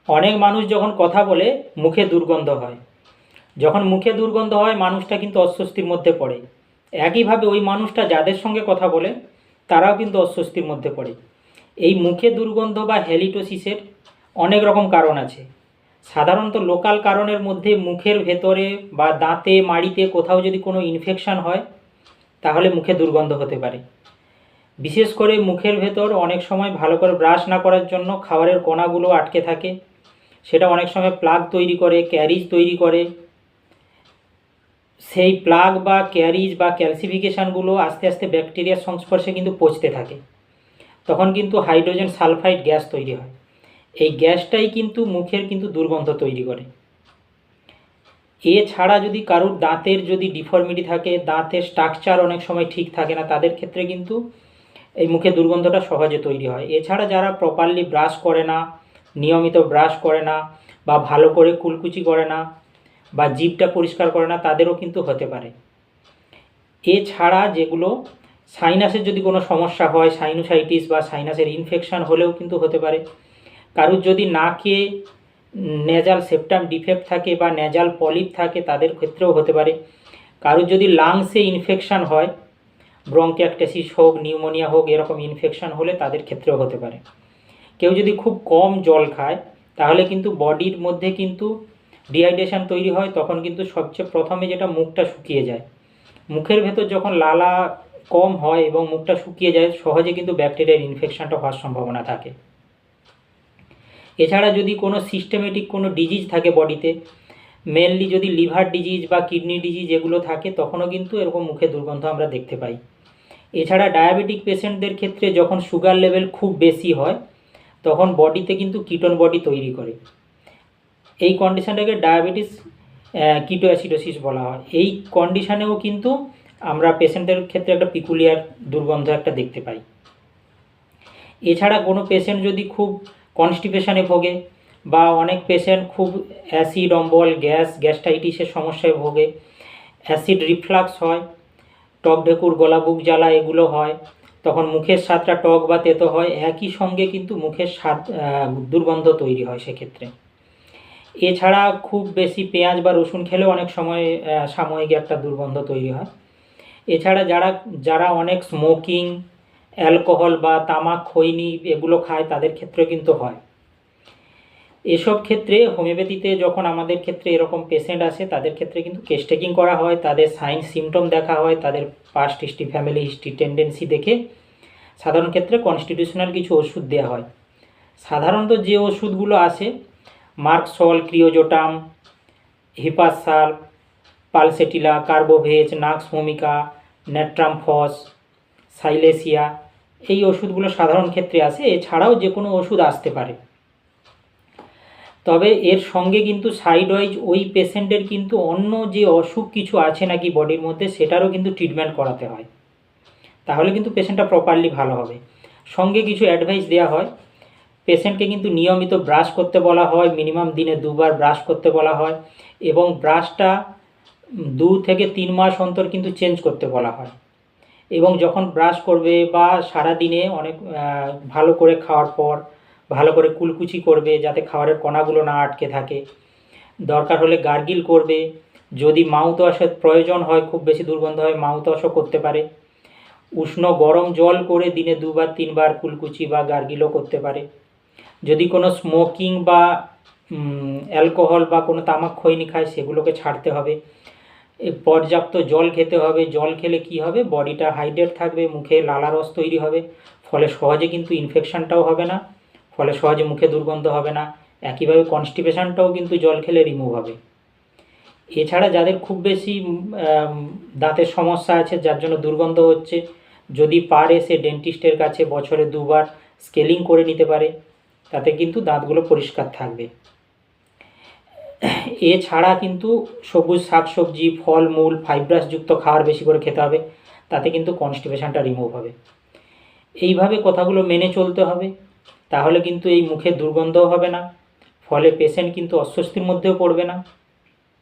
অনেক মানুষ যখন কথা বলে মুখে দুর্গন্ধ হয়। যখন মুখে দুর্গন্ধ হয় মানুষটা কিন্তু অস্বস্তির মধ্যে পড়ে। একইভাবে ওই মানুষটা যাদের সঙ্গে কথা বলে তারাও কিন্তু অস্বস্তির মধ্যে পড়ে। এই মুখে দুর্গন্ধ বা হ্যালিটোসিসের অনেক রকম কারণ আছে। সাধারণত লোকাল কারণের মধ্যে মুখের ভেতরে বা দাঁতে মাড়িতে কোথাও যদি কোনো ইনফেকশান হয় তাহলে মুখে দুর্গন্ধ হতে পারে। বিশেষ করে মুখের ভেতর অনেক সময় ভালো করে ব্রাশ না করার জন্য খাবারের কণাগুলো আটকে থাকে, সেটা অনেক সময় প্লাগ তৈরি করে, ক্যারিজ তৈরি করে। সেই প্লাগ বা ক্যারিজ বা ক্যালসিফিকেশানগুলো আস্তে আস্তে ব্যাকটেরিয়ার সংস্পর্শে কিন্তু পচতে থাকে, তখন কিন্তু হাইড্রোজেন সালফাইড গ্যাস তৈরি হয়। এই গ্যাসটাই কিন্তু মুখের কিন্তু দুর্গন্ধ তৈরি করে। এছাড়া যদি কারুর দাঁতের যদি ডিফর্মিটি থাকে, দাঁতের স্ট্রাকচার অনেক সময় ঠিক থাকে না, তাদের ক্ষেত্রে কিন্তু এই মুখে দুর্গন্ধটা সহজে তৈরি হয়। এছাড়া যারা প্রপারলি ব্রাশ করে না, নিয়মিত ব্রাশ করে না, বা ভালো করে কুলকুচি করে না, বা জিভটা পরিষ্কার করে না, তাদেরও কিন্তু হতে পারে। এছাড়া যেগুলো সাইনাসের যদি কোনো সমস্যা হয়, সাইনোসাইটিস বা সাইনাসের ইনফেকশান হলেও কিন্তু হতে পারে। কারুর যদি নাকে নেজাল সেপ্টাম ডিফেক্ট থাকে বা নেজাল পলিপ থাকে তাদের ক্ষেত্রেও হতে পারে। কারুর যদি লাংসে ইনফেকশান হয়, ব্রঙ্কিয়াকটেসিস হোক, নিউমোনিয়া হোক, এরকম ইনফেকশান হলে তাদের ক্ষেত্রেও হতে পারে। কেউ যদি খুব কম জল খায় তাহলে কিন্তু বডির মধ্যে কিন্তু ডিহাইড্রেশন তৈরি হয়, তখন কিন্তু সবচেয়ে প্রথমে যেটা মুখটা শুকিয়ে যায়। মুখের ভেতর যখন লালা কম হয় এবং মুখটা শুকিয়ে যায়, সহজে কিন্তু ব্যাকটেরিয়ার ইনফেকশানটা হওয়ার সম্ভাবনা থাকে। এছাড়া যদি কোনো সিস্টেমেটিক কোনো ডিজিজ থাকে বডিতে, মেনলি যদি লিভার ডিজিজ বা কিডনি ডিজিজ এগুলো থাকে, তখনও কিন্তু এরকম মুখে দুর্গন্ধ আমরা দেখতে পাই। এছাড়া ডায়াবেটিক পেশেন্টদের ক্ষেত্রে যখন সুগার লেভেল খুব বেশি হয় তখন বডিতে কিন্তু কিটোন বডি তৈরি করে। এই কন্ডিশনটাকে ডায়াবেটিস কিটোঅ্যাসিডোসিস বলা হয়। এই কন্ডিশনেও কিন্তু আমরা পেশেন্টদের ক্ষেত্রে একটা পিকুলিয়ার দুর্গন্ধ একটা দেখতে পাই। এছাড়া কোনো পেশেন্ট যদি খুব কনস্টিপেশনে ভোগে, বা অনেক পেশেন্ট খুব অ্যাসিড অম্বল গ্যাস্ট্রাইটিসের সমস্যায় ভোগে, অ্যাসিড রিফ্লাক্স হয়, টক ঢেকুর, গলা বুক জ্বালা এগুলো হয়, তখন মুখের স্বাদটা টক বা তেতো হয়, একই সঙ্গে কিন্তু মুখের স্বাদ দুর্গন্ধ তৈরি হয় সেক্ষেত্রে। এছাড়া খুব বেশি পেঁয়াজ বা রসুন খেলেও অনেক সময় সাময়িক একটা দুর্গন্ধ তৈরি হয়। এছাড়া যারা অনেক স্মোকিং, অ্যালকোহল বা তামাক, খৈনি এগুলো খায় তাদের ক্ষেত্রে কিন্তু হয়। এসব ক্ষেত্রে হোমিওপ্যাথিতে যখন আমাদের ক্ষেত্রে এরকম পেশেন্ট আসে তাদের ক্ষেত্রে কিন্তু কেস টেকিং করা হয়, তাদের সাইন সিমটম দেখা হয়, তাদের past history, family history, tendency দেখে সাধারণ ক্ষেত্রে কনস্টিটিউশনাল কিছু ওষুধ দেওয়া হয়। সাধারণত যে ওষুধগুলো আসে মার্কসল, ক্রিওজোটাম, হিপাসাল, পালসেটিলা, কার্বোভেজ, নাক্স ভূমিকা, নেট্রামফস, সাইলেসিয়া, এই ওষুধগুলো সাধারণ ক্ষেত্রে আসে। এছাড়াও যে কোনো ওষুধ আসতে পারে, তবে এর সঙ্গে কিন্তু সাইড ওয়াইজ ওই পেশেন্টের কিন্তু অন্য যে অসুখ কিছু আছে নাকি বডির মধ্যে সেটারও কিন্তু ট্রিটমেন্ট করাতে হয়, তাহলে কিন্তু পেশেন্টটা প্রপারলি ভালো হবে। সঙ্গে কিছু অ্যাডভাইস দেওয়া হয়। পেশেন্টকে কিন্তু নিয়মিত ব্রাশ করতে বলা হয়, মিনিমাম দিনে 2বার ব্রাশ করতে বলা হয়, এবং ব্রাশটা 2 থেকে 3 মাস অন্তর কিন্তু চেঞ্জ করতে বলা হয়। এবং যখন ব্রাশ করবে বা সারা দিনে অনেক ভালো করে খাওয়ার পর ভালো করে কুলকুচি করবে যাতে খাবারের কণাগুলো না আটকে থাকে। দরকার হলে গার্গিল করবে। যদি মাউথ ওয়াশের প্রয়োজন হয়, খুব বেশি দুর্গন্ধ হয়, মাউথ ওয়াশও করতে পারে। উষ্ণ গরম জল করে দিনে 2বার 3বার কুলকুচি বা গার্গিলও করতে পারে। যদি কোনো স্মোকিং বা অ্যালকোহল বা কোনো তামাক খৈনি খায় সেগুলোকে ছাড়তে হবে। পর্যাপ্ত জল খেতে হবে। জল খেলে কি হবে, বডিটা হাইড্রেট থাকবে, মুখে লালারস তৈরি হবে, ফলে সহজে কিন্তু ইনফেকশানটাও হবে না, ফলে সহজে মুখে দুর্গন্ধ হবে না। একইভাবে কনস্টিপেশনটাও কিন্তু জল খেলে রিমুভ হবে। এছাড়া যাদের খুব বেশি দাঁতের সমস্যা আছে যার জন্য দুর্গন্ধ হচ্ছে, যদি পারে সে ডেন্টিস্টের কাছে বছরে 2বার স্কেলিং করে নিতে পারে, তাতে কিন্তু দাঁতগুলো পরিষ্কার থাকবে। এছাড়া কিন্তু সবুজ শাকসবজি, ফলমূল, ফাইব্রাসযুক্ত খাবার বেশি করে খেতে হবে, তাতে কিন্তু কনস্টিপেশনটা রিমুভ হবে। এইভাবে কথাগুলো মেনে চলতে হবে, তাহলে কিন্তু এই মুখে দুর্গন্ধও হবে না, ফলে পেশেন্ট কিন্তু অস্বস্তির মধ্যেও পড়বে না।